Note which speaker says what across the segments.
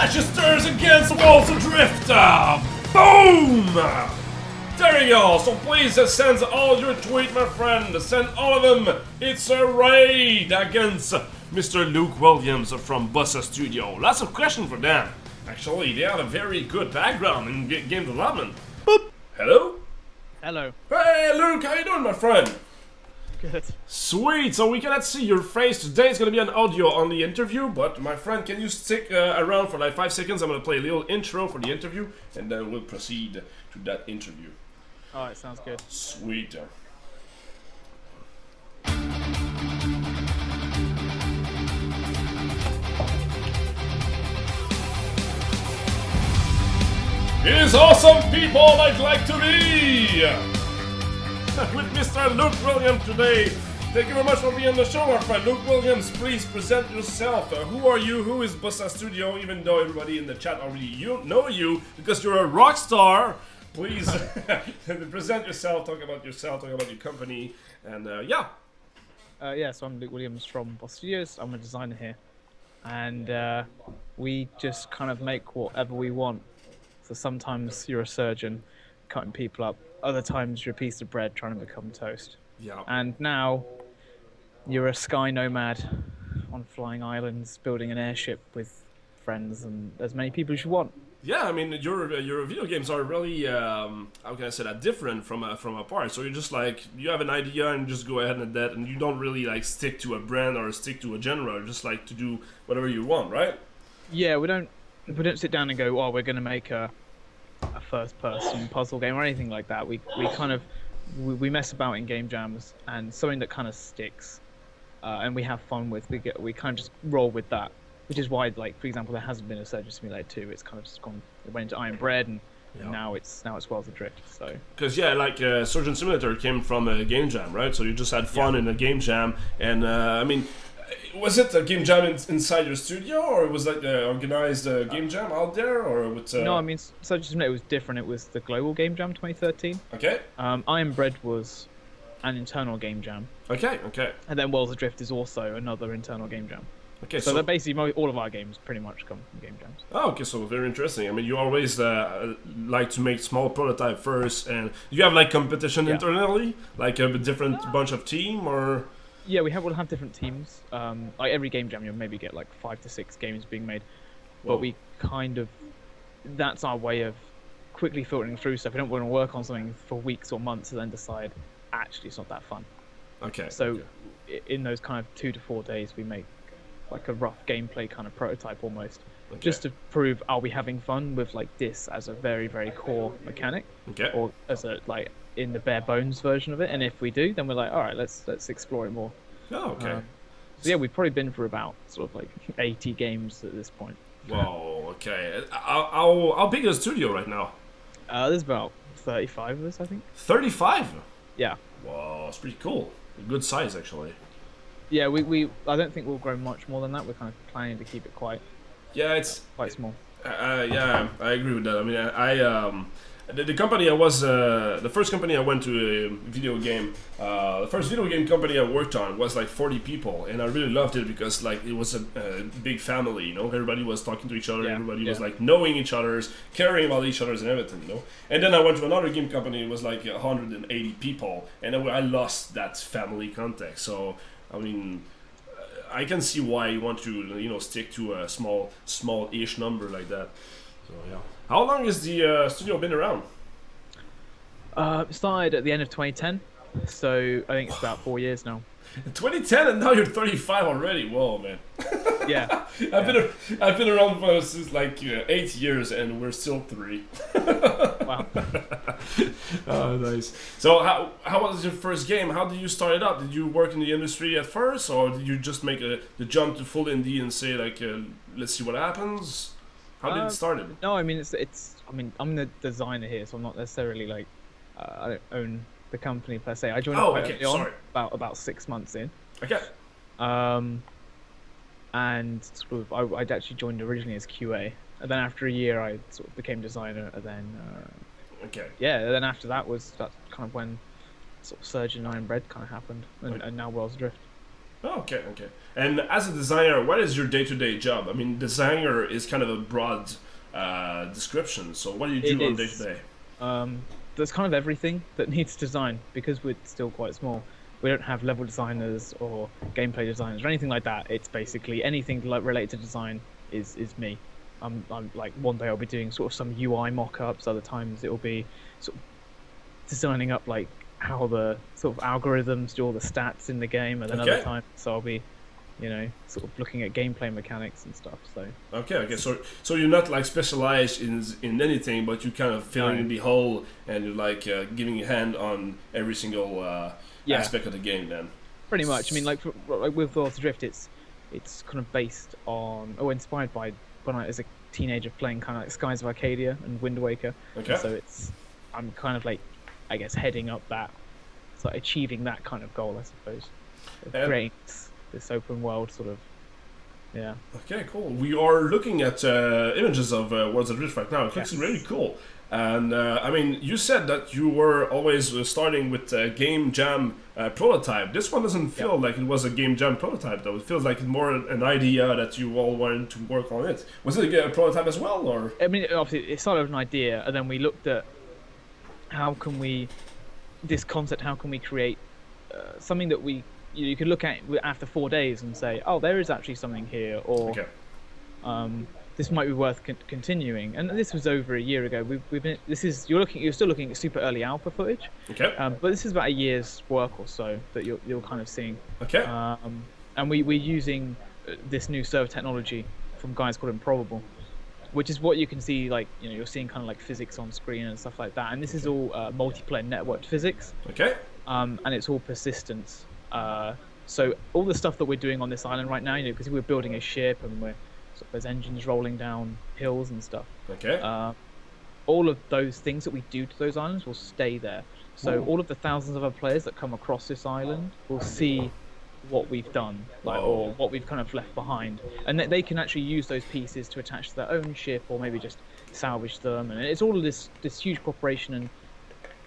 Speaker 1: Lachhhisters against Adrift! Boom! There you go, so please send all your tweets, my friend. Send all of them. It's a raid against Mr. Luke Williams from Bossa Studios. Lots of questions for them. Actually, they have a very good background in game development. Boop. Hello?
Speaker 2: Hello.
Speaker 1: Hey, Luke, how you doing, my friend?
Speaker 2: Good.
Speaker 1: Sweet, so we cannot see your face. Today it's gonna be an audio only interview, but my friend, can you stick around for like 5 seconds? I'm gonna play a little intro for the interview, and then we'll proceed to that interview.
Speaker 2: Alright, sounds good.
Speaker 1: Sweet. It is awesome people I'd like to be! With Mr. Luke Williams today. Thank you very much for being on the show, my friend. Luke Williams, please present yourself. Who are you? Who is Bossa Studio? Even though everybody in the chat already know you, because you're a rock star. Please present yourself, talk about your company, and yeah.
Speaker 2: Yeah, so I'm Luke Williams from Bossa Studios. I'm a designer here. And we just kind of make whatever we want. So sometimes you're a surgeon cutting people up. Other times you're a piece of bread trying to become toast.
Speaker 1: Yeah.
Speaker 2: And now you're a sky nomad on flying islands, building an airship with friends and as many people as you want.
Speaker 1: Yeah, I mean, your video games are really, how can I say that, different from a part. So you're just like, you have an idea and just go ahead and that, and you don't really like stick to a brand or stick to a genre. You just like to do whatever you want, right?
Speaker 2: Yeah, we don't sit down and go, oh, we're going to make a first-person puzzle game or anything like that. We we mess about in game jams and something that kind of sticks, and we have fun with. We kind of just roll with that. Which is why, like, for example, there hasn't been a Surgeon Simulator 2. It's kind of just gone. It went into Iron Bread, and now it's Worlds Adrift. So. Because
Speaker 1: yeah, like Surgeon Simulator came from a game jam, right? So you just had fun in a game jam, and I mean, was it a game jam inside your studio, or was it like an organized game jam out there, or with?
Speaker 2: No, I mean, Surgeon Simulator was different. It was the Global Game Jam 2013.
Speaker 1: Okay.
Speaker 2: Iron Bread was an internal game jam.
Speaker 1: Okay.
Speaker 2: And then Worlds Adrift is also another internal game jam.
Speaker 1: Okay,
Speaker 2: so that basically all of our games pretty much come from game jams.
Speaker 1: Oh, okay, so very interesting. I mean, you always like to make small prototype first, and you have like competition internally, like a different bunch of team, or?
Speaker 2: Yeah, we'll have different teams. Like every game jam, you'll maybe get like 5 to 6 games being made, but we kind of that's our way of quickly filtering through stuff. We don't want to work on something for weeks or months and then decide actually it's not that fun.
Speaker 1: Okay.
Speaker 2: So in those kind of 2 to 4 days, we make like a rough gameplay kind of prototype almost, just to prove are we having fun with like this as a very, very core mechanic, or as a like in the bare bones version of it. And if we do, then we're like, all right, let's explore it more.
Speaker 1: Oh, okay.
Speaker 2: So yeah, we've probably been for about sort of like 80 games at this point.
Speaker 1: Whoa. Okay. How big is the studio right now?
Speaker 2: There's about 35 of us, I think.
Speaker 1: 35.
Speaker 2: Yeah.
Speaker 1: Whoa, it's pretty cool. A good size actually.
Speaker 2: Yeah, I don't think we'll grow much more than that. We're kind of planning to keep it quite small.
Speaker 1: Yeah, I agree with that. I mean, the company I was, the first company I went to a video game, the first video game company I worked on was like 40 people, and I really loved it because like it was a big family, you know. Everybody was talking to each other, everybody was like knowing each other's, caring about each other's and everything, you know. And then I went to another game company, it was like 180 people, and I lost that family context. So I mean, I can see why you want to, you know, stick to a small-ish number like that. So yeah. How long has the studio been around?
Speaker 2: It started at the end of 2010, so I think it's about 4 years now.
Speaker 1: 2010, and now you're 35 already. Whoa, man.
Speaker 2: Yeah.
Speaker 1: I've been around for since like 8 years, and we're still 3.
Speaker 2: Wow.
Speaker 1: Oh, nice. So how was your first game? How did you start it up? Did you work in the industry at first, or did you just make the jump to full indie and say like, let's see what happens? How did it start?
Speaker 2: No, I mean I mean I'm the designer here, so I'm not necessarily like I don't own the company per se. I joined quite early on, about 6 months in.
Speaker 1: Okay.
Speaker 2: And sort of I'd actually joined originally as QA, and then after a year I sort of became designer, and then and then after that's kind of when sort of Surge and Iron Bread kind of happened, and now Worlds Adrift.
Speaker 1: Oh, okay, okay. And as a designer, what is your day-to-day job? I mean, designer is kind of a broad description. So what do you
Speaker 2: It
Speaker 1: do on
Speaker 2: is.
Speaker 1: day-to-day?
Speaker 2: There's kind of everything that needs design because we're still quite small. We don't have level designers or gameplay designers or anything like that. It's basically anything like related to design is me. I'm like one day I'll be doing sort of some UI mock-ups. Other times it will be sort of designing up like how the sort of algorithms do all the stats in the game, and then other
Speaker 1: Okay.
Speaker 2: times so I'll be, you know, sort of looking at gameplay mechanics and stuff. So
Speaker 1: Okay, okay. So you're not like specialized in anything, but you kind of filling
Speaker 2: No.
Speaker 1: in the hole, and you're like giving a hand on every single
Speaker 2: Yeah.
Speaker 1: aspect of the game. Then.
Speaker 2: pretty much. I mean, like with Bossa Drift, it's kind of based on or inspired by when I was a teenager playing kind of like Skies of Arcadia and Wind Waker.
Speaker 1: Okay.
Speaker 2: And so I'm kind of like, I guess, heading up that, so achieving that kind of goal, I suppose, of creating this open world sort of. Yeah.
Speaker 1: Okay, cool. We are looking at images of Worlds of Drift right now. It looks
Speaker 2: Yes.
Speaker 1: really cool. And I mean, you said that you were always starting with a game jam prototype. This one doesn't feel like it was a game jam prototype, though. It feels like more an idea that you all wanted to work on it. Was it a prototype as well, or?
Speaker 2: I mean, obviously, it started with an idea, and then we looked at how can we create something that you could look at after 4 days and say, oh, there is actually something here, or
Speaker 1: Okay.
Speaker 2: this might be worth continuing. And this was over a year ago. We've been. You're still looking at super early alpha footage,
Speaker 1: Okay.
Speaker 2: but this is about a year's work or so that you're kind of seeing.
Speaker 1: Okay.
Speaker 2: And we're using this new server technology from guys called Improbable, which is what you can see, like, you know, you're seeing kind of like physics on screen and stuff like that. And this is all multiplayer networked physics,
Speaker 1: Okay.
Speaker 2: and it's all persistence. So all the stuff that we're doing on this island right now, you know, because we're building a ship and there's engines rolling down hills and stuff.
Speaker 1: Okay.
Speaker 2: All of those things that we do to those islands will stay there. So
Speaker 1: Ooh.
Speaker 2: all of the thousands of other players that come across this island will see what we've done, like, or what we've kind of left behind, and they can actually use those pieces to attach to their own ship, or maybe just salvage them. And it's all of this huge corporation,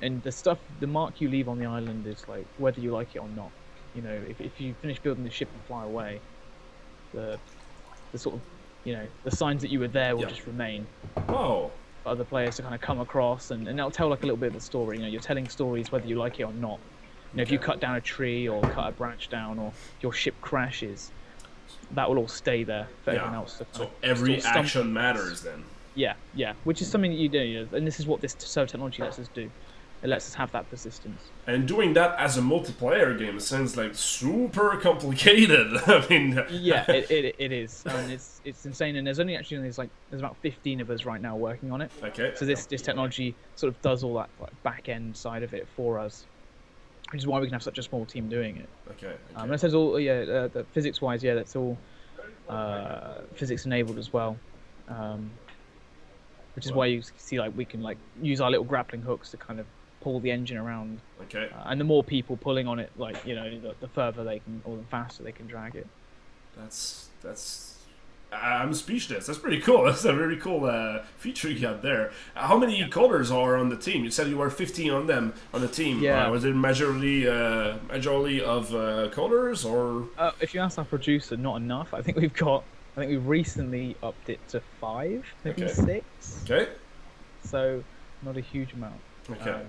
Speaker 2: and the stuff, the mark you leave on the island is like whether you like it or not. You know, if you finish building the ship and fly away, the sort of, you know, the signs that you were there will just remain
Speaker 1: Oh.
Speaker 2: for other players to kind of come across, and that'll tell like a little bit of the story. You know, you're telling stories whether you like it or not. You know, if you cut down a tree or cut a branch down, or your ship crashes, that will all stay there for everyone else to kind
Speaker 1: So
Speaker 2: of
Speaker 1: every
Speaker 2: sort of
Speaker 1: action matters then.
Speaker 2: Yeah, which is something that you do, you know, and this is what this server technology lets us do. It lets us have that persistence.
Speaker 1: And doing that as a multiplayer game sounds like super complicated. I mean,
Speaker 2: Yeah, it is, and it's insane. And there's about 15 of us right now working on it.
Speaker 1: Okay.
Speaker 2: So this technology sort of does all that like back end side of it for us, which is why we can have such a small team doing it.
Speaker 1: Okay.
Speaker 2: And that says all, the physics wise, that's all physics enabled as well. Which is why you see like we can like use our little grappling hooks to kind of pull the engine around.
Speaker 1: Okay.
Speaker 2: And the more people pulling on it, like, you know, the further they can, or the faster they can drag it.
Speaker 1: That's I'm speechless. That's pretty cool. That's a very cool feature you got there. How many coders are on the team? You said you were 15 on the team.
Speaker 2: Yeah.
Speaker 1: Was it majorly of coders, or?
Speaker 2: If you ask our producer, not enough. I think we've recently upped it to 5, maybe 6.
Speaker 1: Okay.
Speaker 2: So not a huge amount.
Speaker 1: Okay.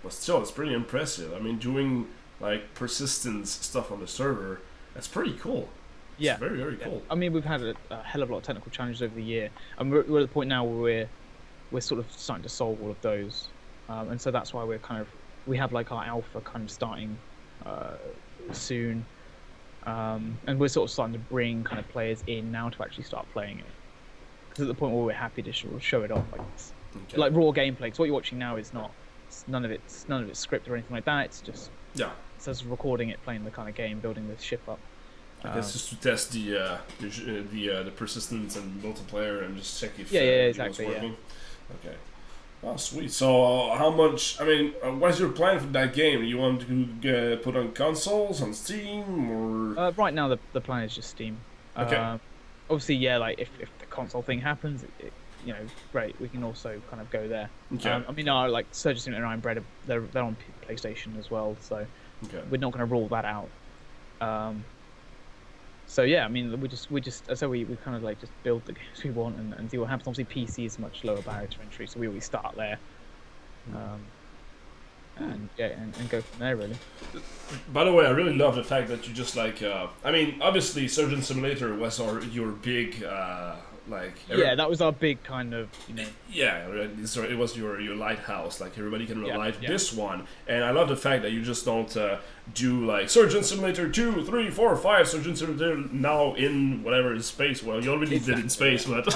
Speaker 1: But still, it's pretty impressive. I mean, doing like persistence stuff on the server, that's pretty cool. It's very, very cool.
Speaker 2: I mean, we've had a hell of a lot of technical challenges over the year, and we're at the point now where we're sort of starting to solve all of those, and so that's why we have like our alpha kind of starting soon, and we're sort of starting to bring kind of players in now to actually start playing it. Because at the point where we're happy to show it off like this, like raw gameplay. Because what you're watching now is none of it's scripted or anything like that. It's just it's us recording it, playing the kind of game, building the ship up.
Speaker 1: I guess just to test the persistence and multiplayer and just check if
Speaker 2: exactly.
Speaker 1: it's working. Okay. Oh, sweet. So, how much? I mean, what's your plan for that game? You want to put on consoles, on Steam, or?
Speaker 2: Right now, the plan is just Steam.
Speaker 1: Okay.
Speaker 2: Obviously, like if the console thing happens, you know, great. We can also kind of go there.
Speaker 1: Okay.
Speaker 2: I mean, like Surgeon Simulator and Ironbread, they're on PlayStation as well, so we're not going to rule that out. So yeah, I mean, we kind of like just build the games we want and see what happens. Obviously, PC is a much lower barrier to entry, so we always start there, and yeah, and go from there really.
Speaker 1: By the way, I really love the fact that you just like. I mean, obviously, Surgeon Simulator was your big like.
Speaker 2: Yeah, that was our big kind of,
Speaker 1: Yeah, it was your lighthouse. Like everybody can rely to
Speaker 2: yeah.
Speaker 1: this one, and I love the fact that you just don't do like Surgeon Simulator 2, 3, 4, 5, Surgeon Simulator now in whatever space. Well, you already did in space, but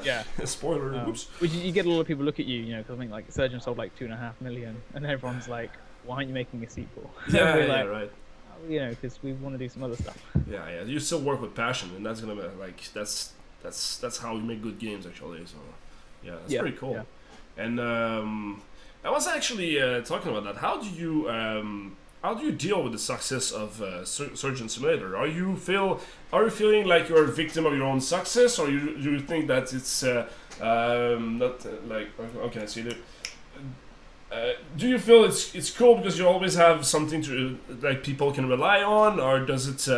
Speaker 2: yeah.
Speaker 1: Spoiler. Whoops.
Speaker 2: You get a lot of people look at you, because I think like Surgeon sold like 2.5 million, and everyone's like, why aren't you making a sequel?
Speaker 1: Yeah,
Speaker 2: we're
Speaker 1: yeah,
Speaker 2: like,
Speaker 1: right.
Speaker 2: Because we want to do some other stuff.
Speaker 1: Yeah, yeah. You still work with passion, and that's gonna be like that's how we make good games actually. So yeah, that's pretty cool.
Speaker 2: Yeah.
Speaker 1: And I was actually talking about that. How do you deal with the success of Surgeon Simulator? Are you feeling like you're a victim of your own success, or you think that it's not like how can I say it? Do you feel it's cool because you always have something to like people can rely on, or does it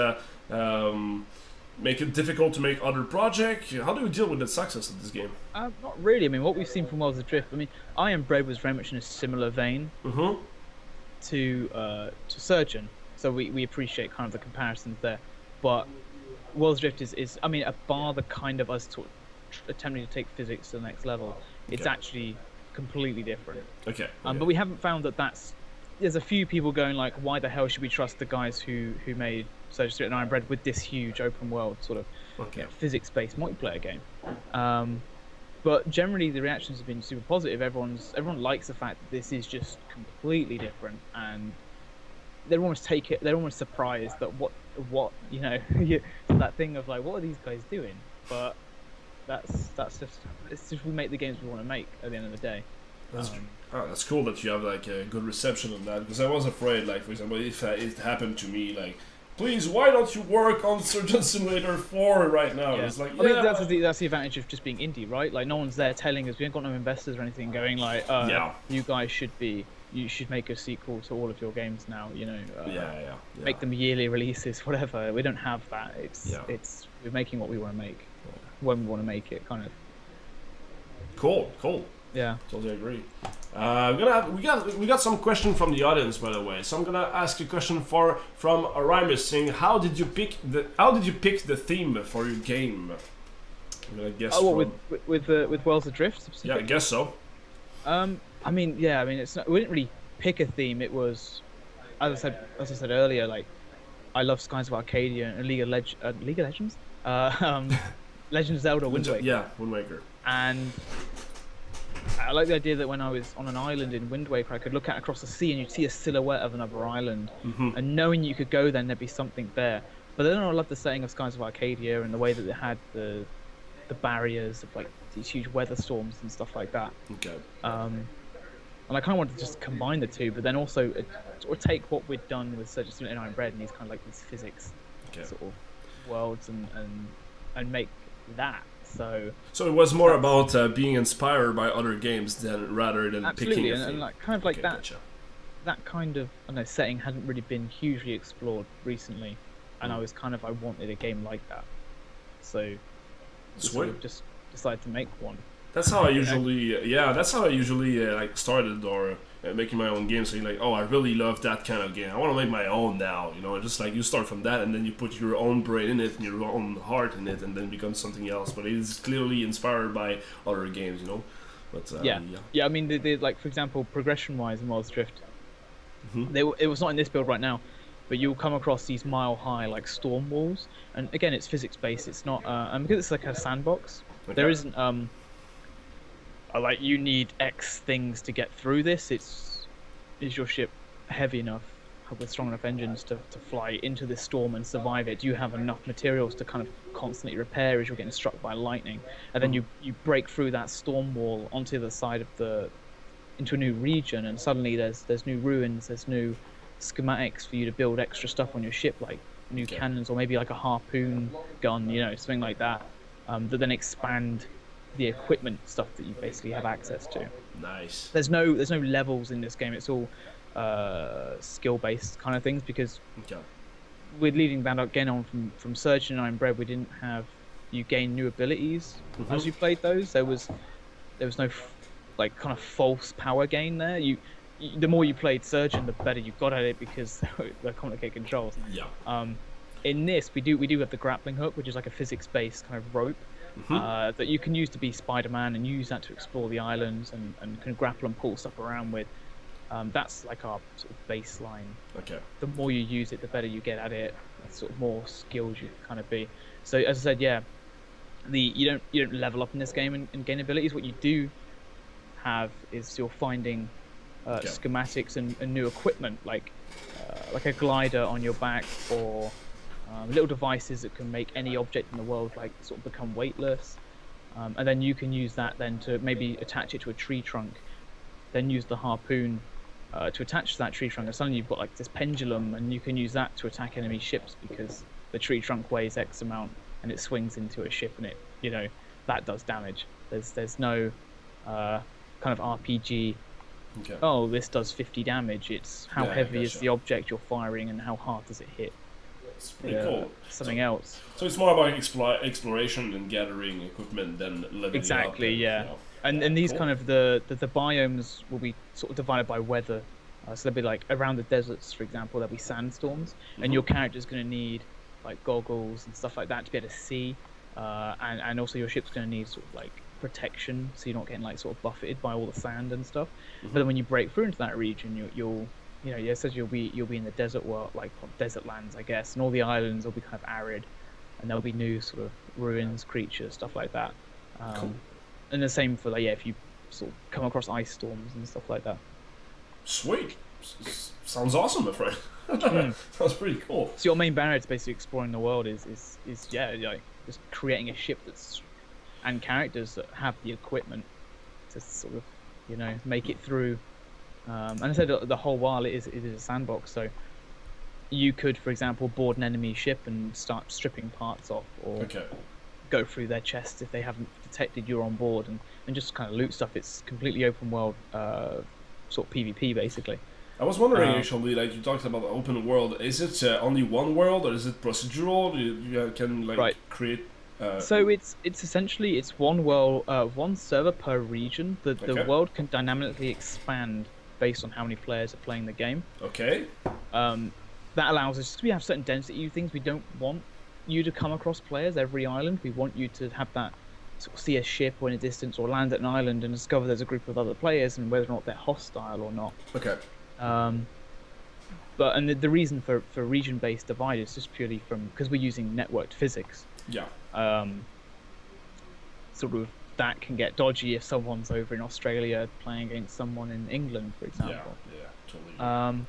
Speaker 1: make it difficult to make other projects? How do you deal with the success of this game?
Speaker 2: Not really. I mean, what we've seen from Adrift, I mean, I Am Bread was very much in a similar vein to Surgeon, so we appreciate kind of the comparisons there. But Adrift is I mean, bar the kind of us attempting to take physics to the next level, it's actually completely different.
Speaker 1: Okay.
Speaker 2: But we haven't found that there's a few people going like, why the hell should we trust the guys who made Surgeon and Iron Bread with this huge open world sort of physics-based multiplayer game? But generally the reactions have been super positive. Everyone likes the fact that this is just completely different, and they're almost surprised that what that thing of like, what are these guys doing? But that's just we make the games we want to make at the end of the day.
Speaker 1: That's cool that you have like a good reception on that, because I was afraid, like for example, if it happened to me, like, please, why don't you work on Surgeon Simulator 4 right now? It's like,
Speaker 2: I mean, that's the advantage of just being indie, right? Like, no one's there telling us, we ain't got no investors or anything going like, you guys you should make a sequel to all of your games now, make them yearly releases, whatever. We don't have that. It's we're making what we want to make when we want to make it, kind of.
Speaker 1: Cool.
Speaker 2: Yeah,
Speaker 1: totally agree. We got some question from the audience, by the way. So I'm gonna ask a question from Arimus saying, how did you pick the theme for your game? I'm gonna guess.
Speaker 2: With Worlds Adrift?
Speaker 1: Yeah, I guess so.
Speaker 2: I mean, it's not, we didn't really pick a theme. It was, as I said earlier, like, I love Skies of Arcadia and League of Legends, Legend of Zelda, Wind Waker.
Speaker 1: Yeah, Wind Waker.
Speaker 2: And I like the idea that when I was on an island in Wind Waker, I could look out across the sea and you'd see a silhouette of another island, and knowing you could go then there'd be something there. But then I love the setting of Skies of Arcadia and the way that they had the barriers of like these huge weather storms and stuff like that.
Speaker 1: Okay.
Speaker 2: And I kind of wanted to just combine the two, but then also or take what we'd done with Surgeon Simulator and Iron Bread and these kind of like these physics sort of worlds and make that. So
Speaker 1: it was more about being inspired by other games rather than picking a theme.
Speaker 2: And like kind of like that.
Speaker 1: Gotcha.
Speaker 2: That kind of setting hadn't really been hugely explored recently, and I wanted a game like that. So sort of just decided to make one.
Speaker 1: That's how I usually like started or making my own games. So you're like, oh, I really love that kind of game. I want to make my own now. Just like you start from that and then you put your own brain in it and your own heart in it, and then it becomes something else. But it is clearly inspired by other games, But
Speaker 2: yeah. I mean, they like, for example, progression-wise in Worlds Drift, it was not in this build right now, but you'll come across these mile-high like storm walls, and again, it's physics-based. It's not, and because it's like a sandbox, there isn't like you need X things to get through this. Is your ship heavy enough with strong enough engines to fly into this storm and survive it? Do you have enough materials to kind of constantly repair as you're getting struck by lightning? And then you break through that storm wall onto the side of into a new region, and suddenly there's new ruins, there's new schematics for you to build extra stuff on your ship, like new cannons or maybe like a harpoon gun, something like that, that then expand the equipment stuff that you basically have access to.
Speaker 1: Nice.
Speaker 2: There's no levels in this game. It's all skill-based kind of things, because we're leading that again on from Surgeon and Iron Bread. We didn't have you gain new abilities as you played those. There was no like kind of false power gain there. The more you played Surgeon, the better you got at it because they're complicated controls.
Speaker 1: Yeah.
Speaker 2: In this, we do have the grappling hook, which is like a physics-based kind of rope that you can use to be Spider-Man and use that to explore the islands and can grapple and pull stuff around with. That's like our sort of baseline.
Speaker 1: Okay.
Speaker 2: The more you use it, the better you get at it. The sort of more skilled you kind of be. So as I said, yeah, you don't level up in this game and gain abilities. What you do have is you're finding schematics and new equipment like a glider on your back or little devices that can make any object in the world like sort of become weightless, and then you can use that then to maybe attach it to a tree trunk, then use the harpoon to attach to that tree trunk, and suddenly you've got like this pendulum, and you can use that to attack enemy ships because the tree trunk weighs X amount and it swings into a ship and it that does damage. There's no kind of RPG.
Speaker 1: Okay.
Speaker 2: Oh, this does 50 damage. It's how heavy is the object you're firing and how hard does it hit.
Speaker 1: It's pretty cool.
Speaker 2: Something else.
Speaker 1: So it's more about exploration and gathering equipment than leveling
Speaker 2: exactly,
Speaker 1: up.
Speaker 2: Yeah. And these kind of the biomes will be sort of divided by weather. So there'll be like around the deserts, for example, there'll be sandstorms, and your character's going to need like goggles and stuff like that to be able to see, and also your ship's going to need sort of like protection, so you're not getting like sort of buffeted by all the sand and stuff. But then when you break through into that region, you'll it says you'll be in the desert world, like desert lands, I guess, and all the islands will be kind of arid, and there'll be new sort of ruins, creatures, stuff like that.
Speaker 1: Cool.
Speaker 2: And the same for if you sort of come across ice storms and stuff like that.
Speaker 1: Sweet. Sounds awesome, my friend. Sounds pretty cool.
Speaker 2: So your main barrier to basically exploring the world is just creating a ship and characters that have the equipment to sort of make it through. And I said the whole while it is a sandbox, so you could, for example, board an enemy ship and start stripping parts off, or go through their chests if they haven't detected you're on board, and just kind of loot stuff. It's completely open world, sort of PvP basically.
Speaker 1: I was wondering actually, like you talked about the open world, is it only one world or is it procedural? You can create.
Speaker 2: So it's essentially one world, one server per region. The world can dynamically expand based on how many players are playing the game.
Speaker 1: Okay.
Speaker 2: That allows us to have certain density things. We don't want you to come across players every island. We want you to have that sort of see a ship or in a distance or land at an island and discover there's a group of other players and whether or not they're hostile or not.
Speaker 1: Okay.
Speaker 2: But the reason for region-based divide is just purely because we're using networked physics.
Speaker 1: Yeah.
Speaker 2: Sort of that can get dodgy if someone's over in Australia playing against someone in England, for example.
Speaker 1: Yeah, totally.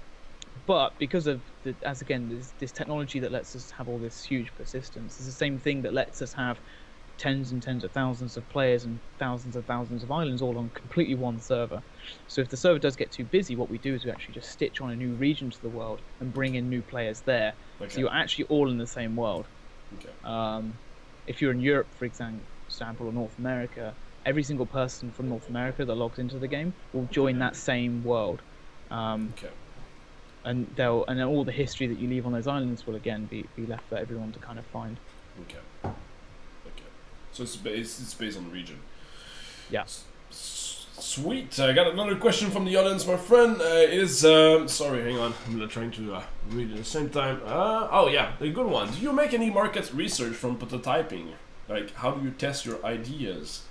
Speaker 2: But because of this technology that lets us have all this huge persistence, it's the same thing that lets us have tens and tens of thousands of players and thousands of islands all on completely one server. So if the server does get too busy, what we do is we actually just stitch on a new region to the world and bring in new players there. Okay. So you're actually all in the same world. Okay. If you're in Europe, for example, or North America, every single person from North America that logs into the game will join that same world.
Speaker 1: Okay.
Speaker 2: And then all the history that you leave on those islands will again be left for everyone to kind of find.
Speaker 1: Okay. So it's based on region.
Speaker 2: Yeah.
Speaker 1: Sweet. I got another question from the audience, my friend. Sorry, hang on. I'm trying to read at the same time. A good one. Do you make any market research from prototyping? Like, how do you test your ideas?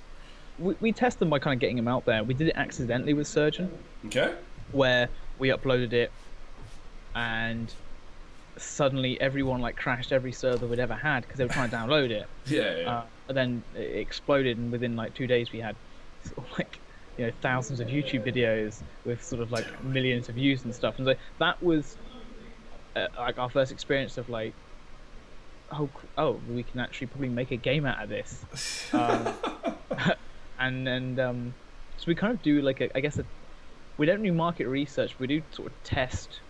Speaker 2: We test them by kind of getting them out there. We did it accidentally with Surgeon.
Speaker 1: Okay. Where
Speaker 2: we uploaded it, and suddenly everyone crashed every server we'd ever had because they were trying to download it.
Speaker 1: Yeah.
Speaker 2: And then it exploded, and within 2 days we had sort of thousands of YouTube videos with sort of millions of views and stuff. And so that was our first experience of we can actually probably make a game out of this. So we kind of do we don't do market research. We do sort of test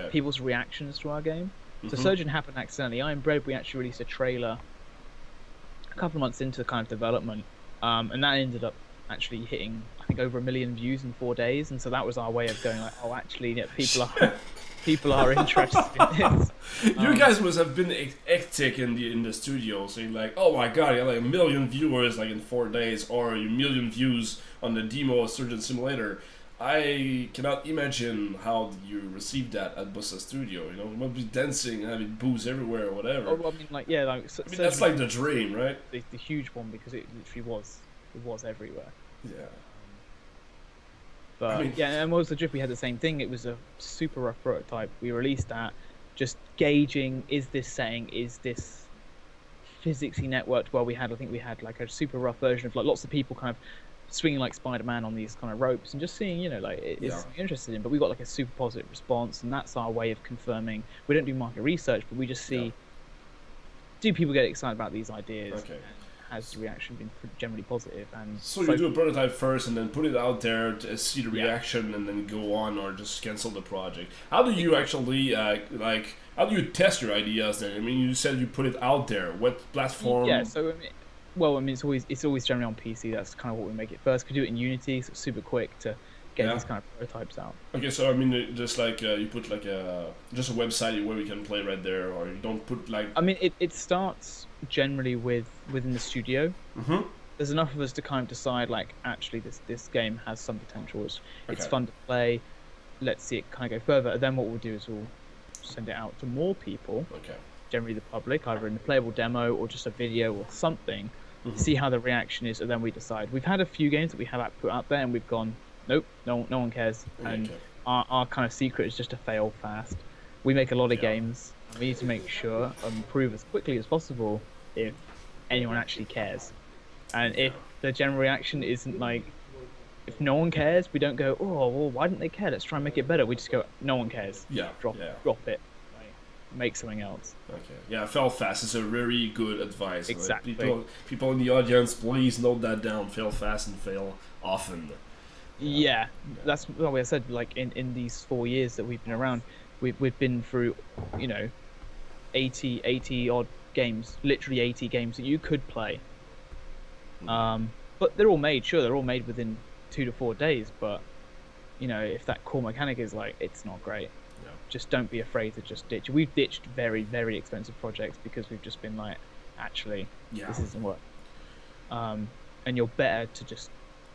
Speaker 2: people's reactions to our game. So Surgeon happened accidentally. Iron Bread, we actually released a trailer a couple of months into kind of development, and that ended up actually hitting I think over 1 million views in 4 days. And so that was our way of going people people are interested in this.
Speaker 1: You guys must have been hectic in the studio, saying like, "Oh my god, you have like 1 million viewers like in 4 days, or 1 million views on the demo of Surgeon Simulator." I cannot imagine how you received that at Bossa Studio. You know, you must be dancing, having booze everywhere, or whatever.
Speaker 2: Oh, I mean, like, yeah, like,
Speaker 1: I mean, that's like the dream, right?
Speaker 2: The huge one, because it literally was everywhere.
Speaker 1: Yeah.
Speaker 2: But
Speaker 1: I mean,
Speaker 2: yeah, and also Adrift, we had the same thing. It was a super rough prototype. We released that, just gauging, is this setting, is this physically networked? Well, I think we had like a super rough version of like lots of people kind of swinging like Spider-Man on these kind of ropes and just seeing, you know, like it's something you're interested in. But we got like a super positive response, and that's our way of confirming. We don't do market research, but we just see, do people get excited about these ideas?
Speaker 1: Okay.
Speaker 2: Has the reaction been generally positive? And
Speaker 1: so you do a prototype first, and then put it out there to see the reaction, and then go on or just cancel the project. How do you actually like? How do you test your ideas then? I mean, you said you put it out there. What platform?
Speaker 2: Yeah. So I mean, it's always generally on PC. That's kind of what we make it first. We do it in Unity, so it's super quick to get these kind of prototypes out.
Speaker 1: Okay, so I mean, just like you put like just a website where we can play right there, or you don't put like.
Speaker 2: I mean, it starts generally within the studio.
Speaker 1: Mm-hmm.
Speaker 2: There's enough of us to kind of decide, like, actually this game has some potential. It's fun to play. Let's see it kind of go further. And then what we'll do is we'll send it out to more people.
Speaker 1: Okay.
Speaker 2: Generally the public, either in a playable demo or just a video or something. See how the reaction is, and then we decide. We've had a few games that we have put out there, and we've gone, nope, no one cares. And our kind of secret is just to fail fast. We make a lot of games, and we need to make sure and prove as quickly as possible if anyone actually cares. And if the general reaction isn't like, if no one cares, we don't go, oh, well, why didn't they care? Let's try and make it better. We just go, no one cares. Drop it. Make something else.
Speaker 1: Okay. Yeah, fail fast is a very good advice.
Speaker 2: Exactly.
Speaker 1: People in the audience, please note that down. Fail fast and fail often.
Speaker 2: Yeah, that's what I said. Like in these 4 years that we've been around, we've been through, you know, 80 odd games, literally 80 games that you could play. But they're all made. Sure, they're all made within 2 to 4 days. But you know, if that core mechanic is like, it's not great. Just don't be afraid to just ditch. We've ditched very, very expensive projects because we've just been like, actually, this isn't work. And you're better to just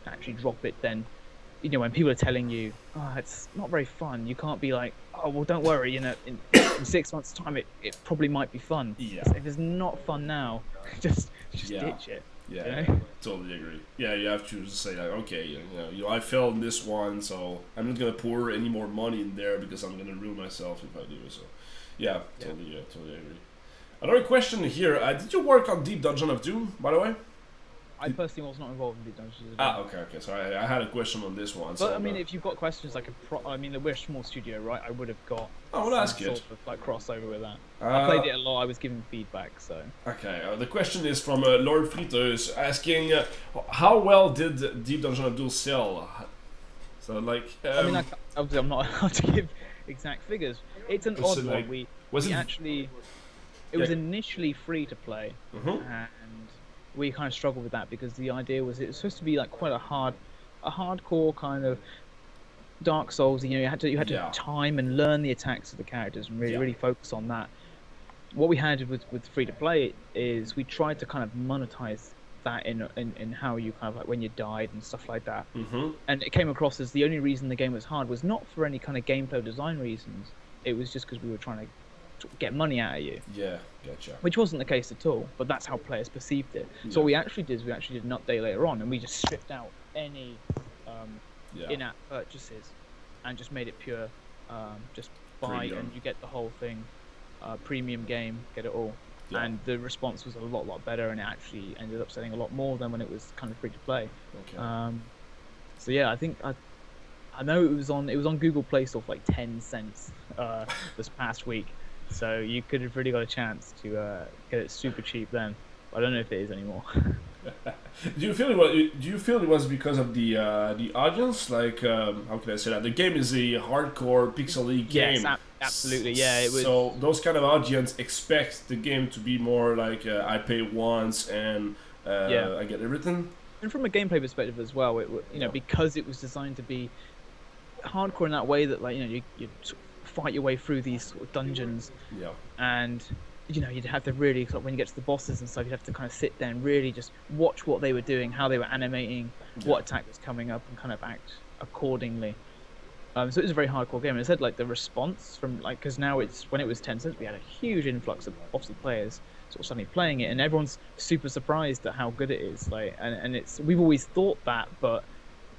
Speaker 2: actually drop it than, you know, when people are telling you, oh, it's not very fun. You can't be like, oh, well, don't worry. You know, in 6 months' time, it probably might be fun.
Speaker 1: Yeah.
Speaker 2: If it's not fun now, just ditch it.
Speaker 1: Yeah,
Speaker 2: you know?
Speaker 1: Totally agree. Yeah, you have to just say like, okay, you know, I failed in this one, so I'm not gonna pour any more money in there because I'm gonna ruin myself if I do. So, totally agree. Another question here: did you work on Deep Dungeon of Doom, by the way?
Speaker 2: I personally was not involved in Deep Dungeons.
Speaker 1: Okay. So I had a question on this one.
Speaker 2: But
Speaker 1: so,
Speaker 2: I mean, if you've got questions like I mean, we're a small studio, right? I would have got
Speaker 1: that's
Speaker 2: some
Speaker 1: good.
Speaker 2: sort of like crossover with that. I played it a lot. I was giving feedback, so.
Speaker 1: Okay. The question is from Lord Fritters asking, how well did Deep Dungeon of Doom sell? So like.
Speaker 2: I mean, obviously, I'm not allowed to give exact figures. It's an odd one. We actually. It was initially free to play, and we kind of struggled with that because the idea was it was supposed to be like quite a hardcore kind of Dark Souls. You know, you had to time and learn the attacks of the characters and really focus on that. What we had with free to play is we tried to kind of monetize that in how you kind of like when you died and stuff like that. And it came across as the only reason the game was hard was not for any kind of gameplay design reasons. It was just because we were trying to get money out of you.
Speaker 1: Yeah, gotcha.
Speaker 2: Which wasn't the case at all, but that's how players perceived it. So what we actually did is we actually did an update later on, and we just stripped out any in-app purchases and just made it pure, just buy and you get the whole thing, premium game, get it all. And the response was a lot better, and it actually ended up selling a lot more than when it was kind of free to play. So yeah, I think I know it was on Google Play Store for like 10 cents this past week. So you could have really got a chance to get it super cheap then. But I don't know if it is anymore.
Speaker 1: Do you feel it was because of the audience? Like how can I say that? The game is a hardcore pixely game.
Speaker 2: Yes, absolutely. Yeah, it was.
Speaker 1: So those kind of audience expect the game to be more like I pay once and I get everything.
Speaker 2: And from a gameplay perspective as well, because it was designed to be hardcore in that way that, like, you know, you fight your way through these sort of dungeons,
Speaker 1: Yeah.
Speaker 2: and you know, you'd have to really sort of, when you get to the bosses and stuff, you'd have to kind of sit there and really just watch what they were doing, how they were animating, what attack was coming up, and kind of act accordingly. So it was a very hardcore game. And I said like the response from like, because now when it was 10 cents, we had a huge influx of obviously players sort of suddenly playing it, and everyone's super surprised at how good it is. Like, and it's, we've always thought that, but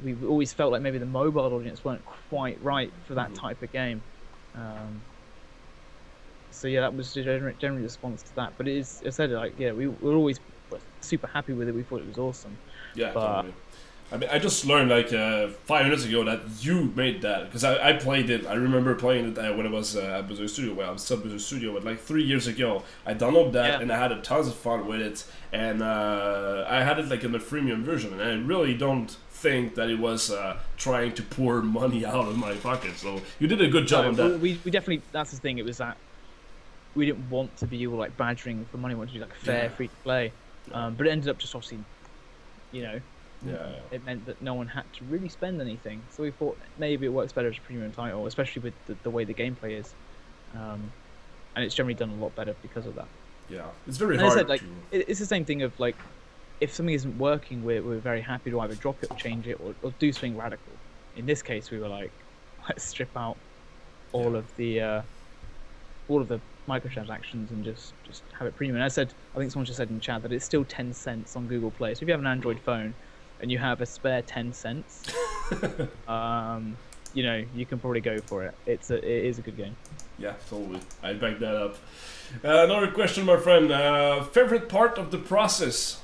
Speaker 2: we've always felt like maybe the mobile audience weren't quite right for that type of game. So yeah, that was the general response to that. But it is, I said, like, yeah, we were always super happy with it. We thought it was awesome.
Speaker 1: Yeah,
Speaker 2: but,
Speaker 1: totally. I mean, I just learned like 5 minutes ago that you made that, because I played it. I remember playing it when it was at Bossa Studio. Well, I'm still at Bossa Studio, but like 3 years ago, I downloaded that and I had a tons of fun with it. And I had it like in the freemium version, and I really don't think that it was trying to pour money out of my pocket. So you did a good job on that.
Speaker 2: We definitely, that's the thing. It was that we didn't want to be all like badgering for money. We wanted to do like a fair free to play. But it ended up just obviously, you know. It meant that no one had to really spend anything, so we thought maybe it works better as a premium title, especially with the way the gameplay is, and it's generally done a lot better because of that.
Speaker 1: Yeah, it's very hard.
Speaker 2: I said, like, it's the same thing of like, if something isn't working, we're very happy to either drop it or change it or do something radical. In this case, we were like, let's strip out all of the microtransactions and just have it premium. And I said, I think someone just said in chat that it's still 10 cents on Google Play. So if you have an Android phone and you have a spare 10 cents, you know, you can probably go for it. It is a good game.
Speaker 1: Yeah, totally. I back that up. Another question, my friend. Favorite part of the process?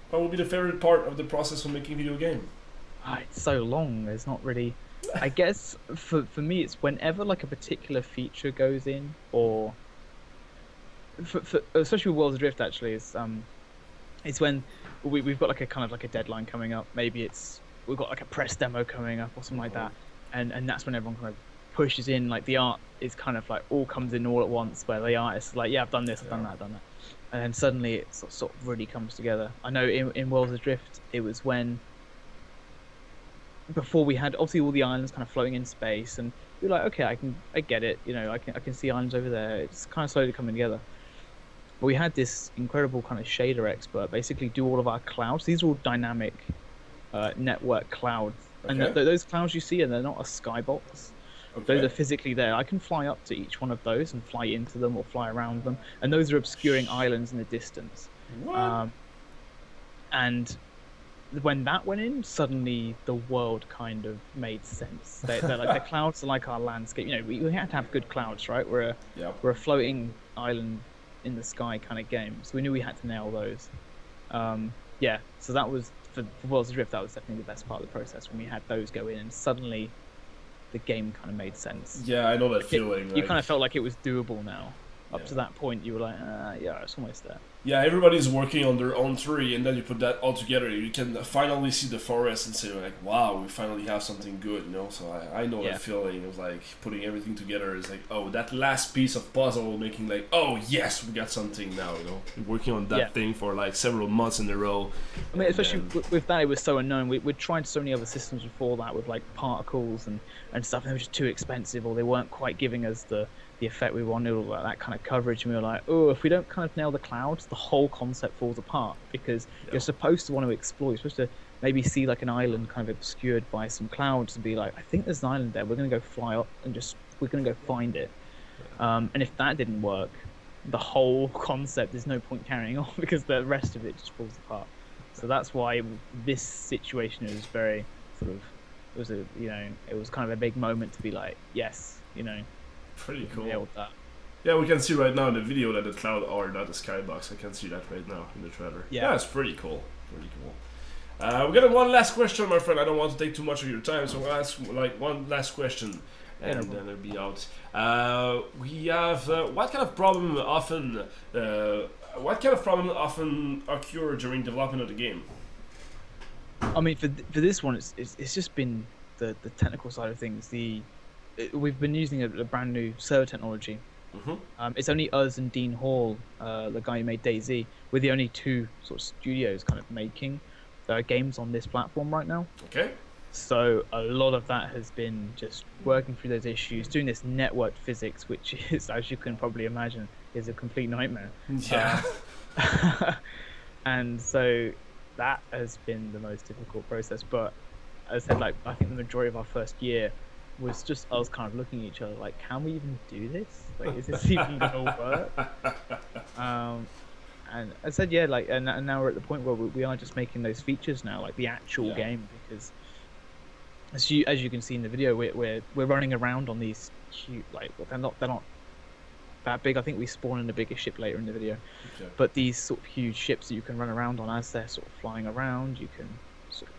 Speaker 1: What would be the favorite part of the process of making a video game?
Speaker 2: It's so long. There's not really. I guess for me, it's whenever like a particular feature goes in, or for especially with Worlds Adrift, actually, it's when we've got like a kind of like a deadline coming up. Maybe we've got like a press demo coming up or something like that, and that's when everyone kind of pushes in. Like the art is kind of like all comes in all at once, where the artist is like, yeah, I've done this, I've done that, I've done that, and then suddenly it sort of really comes together. I know in Worlds Adrift, it was when before we had obviously all the islands kind of floating in space, and you're like, okay, I get it, you know, I can see islands over there. It's kind of slowly coming together. But we had this incredible kind of shader expert basically do all of our clouds. These are all dynamic network clouds, and those clouds you see, and they're not a skybox. Those are physically there. I can fly up to each one of those and fly into them or fly around them, and those are obscuring islands in the distance. And when that went in, suddenly the world kind of made sense. They're like the clouds are like our landscape. You know, we had to have good clouds, right? We're a floating island in the sky kind of game, so we knew we had to nail those. So that was for Worlds Adrift. That was definitely the best part of the process, when we had those go in, and suddenly the game kind of made sense.
Speaker 1: Yeah, I know that feeling.
Speaker 2: You kind of felt like it was doable now. Up to that point, you were like, yeah, it's almost there.
Speaker 1: Yeah, everybody's working on their own tree, and then you put that all together, you can finally see the forest and say like, wow, we finally have something good, you know. So I know that feeling of like putting everything together. Is like, oh, that last piece of puzzle, making like, oh yes, we got something now, you know. Working on that thing for like several months in a row.
Speaker 2: I mean, especially with that, it was so unknown. We'd tried so many other systems before that with like particles and stuff, and they were just too expensive, or they weren't quite giving us the effect we wanted, or like that kind of coverage, and we were like, oh, if we don't kind of nail the clouds, the whole concept falls apart, because you're supposed to want to explore. You're supposed to maybe see like an island kind of obscured by some clouds and be like, I think there's an island there, we're going to go fly up and we're going to go find it. And if that didn't work, the whole concept, there's no point carrying on, because the rest of it just falls apart. So that's why this situation is very sort of, it was kind of a big moment to be like, yes, you know,
Speaker 1: pretty cool.
Speaker 2: Nailed that.
Speaker 1: Yeah, we can see right now in the video that the cloud are not a skybox. I can see that right now in the trailer. Yeah, it's pretty cool. Pretty cool. We got one last question, my friend. I don't want to take too much of your time, so I'll ask like one last question, and then it'll be out. We have what kind of problem often occur during development of the game?
Speaker 2: I mean, for this one, it's just been the technical side of things. We've been using a brand new server technology. It's only us and Dean Hall, the guy who made DayZ. We're the only two sort of studios kind of making games on this platform right now.
Speaker 1: Okay.
Speaker 2: So a lot of that has been just working through those issues, doing this network physics, which is, as you can probably imagine, is a complete nightmare.
Speaker 1: Yeah.
Speaker 2: And so that has been the most difficult process. But as I said, like, I think the majority of our first year was just us kind of looking at each other like, can we even do this? Like, is this even gonna work? And I said, yeah, like, and now we're at the point where we are just making those features now, like the actual game, because as you can see in the video, we're running around on these cute, like, they're not that big. I think we spawn in a bigger ship later in the video, but these sort of huge ships that you can run around on as they're sort of flying around, you can sort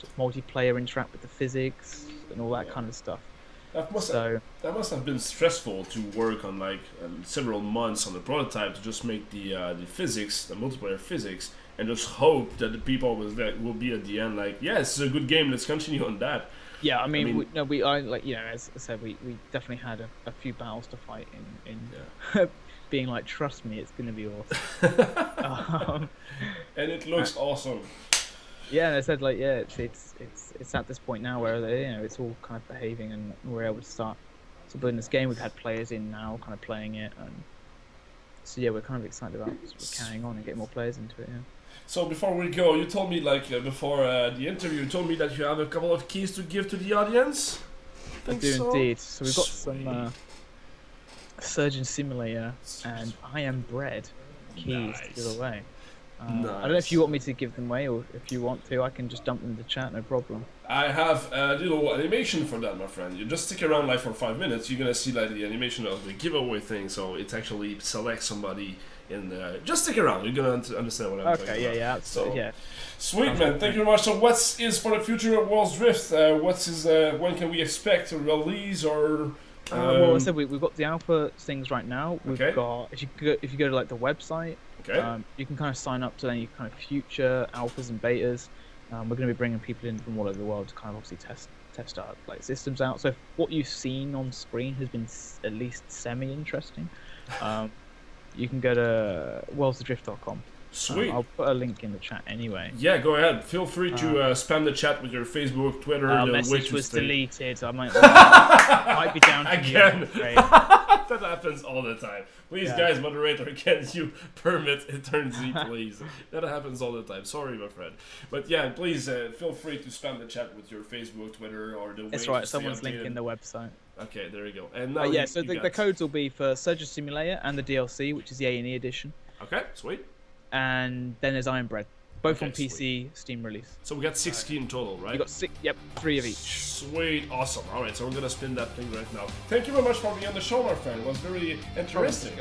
Speaker 2: of multiplayer interact with the physics and all that kind of stuff.
Speaker 1: That must have been stressful to work on like several months on the prototype to just make the physics, the multiplayer physics, and just hope that the people will be at the end like, yeah, this is a good game. Let's continue on that.
Speaker 2: Yeah, I mean, we like, you know, as I said, we definitely had a few battles to fight in being like, trust me, it's gonna be awesome.
Speaker 1: And it looks awesome.
Speaker 2: Yeah, and I said, like, yeah, it's at this point now where, you know, it's all kind of behaving, and we're able to start building this game. We've had players in now, kind of playing it, and so yeah, we're kind of excited about sort of carrying on and getting more players into it. Yeah.
Speaker 1: So before we go, you told me, like, before the interview, you told me that you have a couple of keys to give to the audience.
Speaker 2: I do indeed. So we've got some Surgeon Simulator and I Am Bread keys to give away. I don't know if you want me to give them away, or if you want to, I can just dump them in the chat, no problem.
Speaker 1: I have a little animation for that, my friend. You just stick around like for 5 minutes, you're gonna see like the animation of the giveaway thing, so it actually selects somebody in the... Just stick around, you're gonna understand what I'm talking about.
Speaker 2: Okay, yeah. So, yeah.
Speaker 1: Sweet, man, thank you very much. So what is for the future of World's Drift? When can we expect a release, or...
Speaker 2: well, I said we've got the alpha things right now. We've got, if you go to like the website, you can kind of sign up to any kind of future alphas and betas. We're going to be bringing people in from all over the world to kind of obviously test our like systems out. So if what you've seen on screen has been at least semi-interesting, you can go to worldsofdrift.com.
Speaker 1: Sweet.
Speaker 2: I'll put a link in the chat anyway.
Speaker 1: Yeah, go ahead. Feel free to spam the chat with your Facebook, Twitter.
Speaker 2: Our message was deleted. I might be down to
Speaker 1: again. That happens all the time. Please, guys, moderator, can you permit eternity, please? That happens all the time. Sorry, my friend. But yeah, please feel free to spam the chat with your Facebook, Twitter, or the.
Speaker 2: That's right. Someone's linking the website.
Speaker 1: Okay, there you go. And now
Speaker 2: yeah, so the codes will be for Surgeon Simulator and the DLC, which is the A&E edition.
Speaker 1: Okay, sweet.
Speaker 2: And then there's Iron Bread, both on PC, sweet. Steam release.
Speaker 1: So we got 6 keys in total, right?
Speaker 2: You got 6, yep, 3 of each.
Speaker 1: Sweet, awesome. All right, so we're gonna spin that thing right now. Thank you very much for being on the show, my friend. It was very interesting.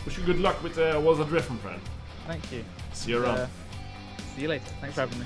Speaker 1: Wish you good luck with Worlds Adrift, my friend.
Speaker 2: Thank you.
Speaker 1: See you around.
Speaker 2: See you later. Thanks for having me.